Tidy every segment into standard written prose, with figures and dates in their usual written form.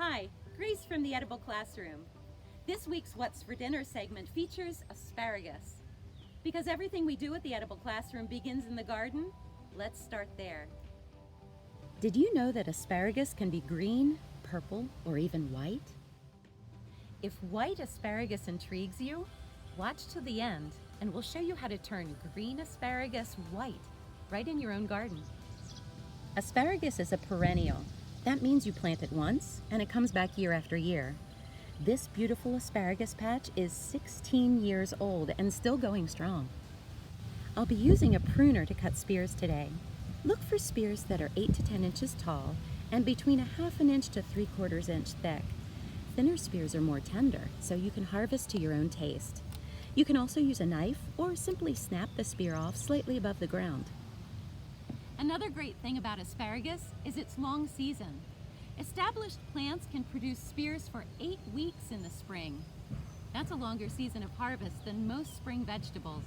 Hi, Grace from the Edible Classroom. This week's What's for Dinner segment features asparagus. Because everything we do at the Edible Classroom begins in the garden, let's start there. Did you know that asparagus can be green, purple, or even white? If white asparagus intrigues you, watch till the end and we'll show you how to turn green asparagus white right in your own garden. Asparagus is a perennial. That means you plant it once and it comes back year after year. This beautiful asparagus patch is 16 years old and still going strong. I'll be using a pruner to cut spears today. Look for spears that are 8 to 10 inches tall and between 1/2 inch to 3/4 inch thick. Thinner spears are more tender, so you can harvest to your own taste. You can also use a knife or simply snap the spear off slightly above the ground. Another great thing about asparagus is its long season. Established plants can produce spears for 8 weeks in the spring. That's a longer season of harvest than most spring vegetables.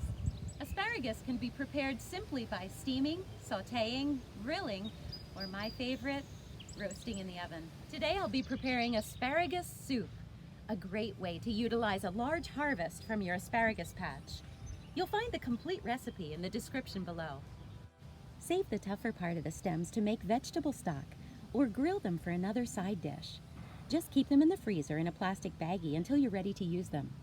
Asparagus can be prepared simply by steaming, sautéing, grilling, or my favorite, roasting in the oven. Today I'll be preparing asparagus soup, a great way to utilize a large harvest from your asparagus patch. You'll find the complete recipe in the description below. Save the tougher part of the stems to make vegetable stock or grill them for another side dish. Just keep them in the freezer in a plastic baggie until you're ready to use them.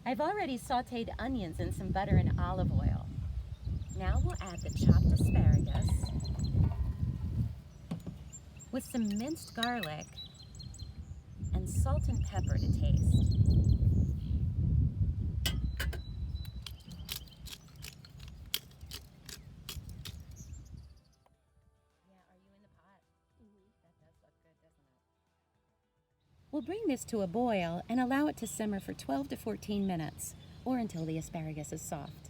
I've already sautéed onions in some butter and olive oil. Now we'll add the chopped asparagus with some minced garlic and salt and pepper to taste. We'll bring this to a boil and allow it to simmer for 12 to 14 minutes, or until the asparagus is soft.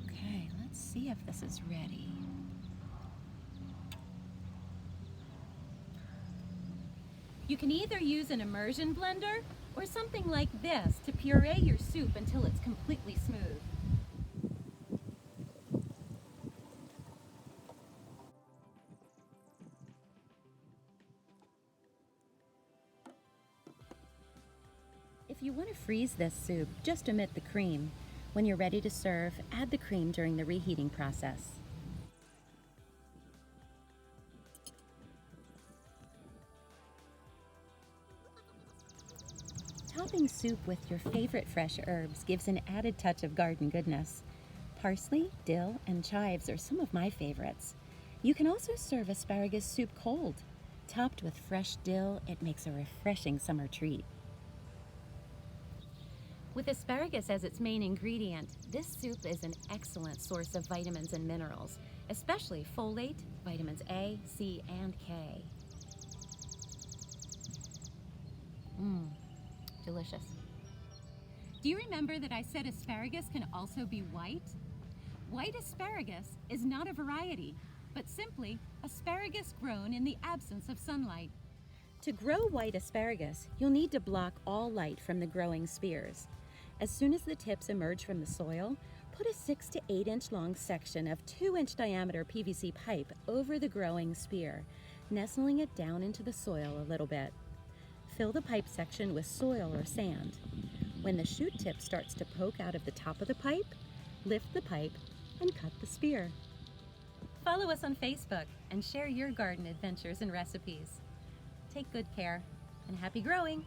Okay, let's see if this is ready. You can either use an immersion blender or something like this to puree your soup until it's completely smooth. If you want to freeze this soup, just omit the cream. When you're ready to serve, add the cream during the reheating process. Topping soup with your favorite fresh herbs gives an added touch of garden goodness. Parsley, dill, and chives are some of my favorites. You can also serve asparagus soup cold. Topped with fresh dill, it makes a refreshing summer treat. With asparagus as its main ingredient, this soup is an excellent source of vitamins and minerals, especially folate, vitamins A, C, and K. Delicious. Do you remember that I said asparagus can also be white? White asparagus is not a variety, but simply asparagus grown in the absence of sunlight. To grow white asparagus, you'll need to block all light from the growing spears. As soon as the tips emerge from the soil, put a 6 to 8 inch long section of 2-inch diameter PVC pipe over the growing spear, nestling it down into the soil a little bit. Fill the pipe section with soil or sand. When the shoot tip starts to poke out of the top of the pipe, lift the pipe and cut the spear. Follow us on Facebook and share your garden adventures and recipes. Take good care and happy growing!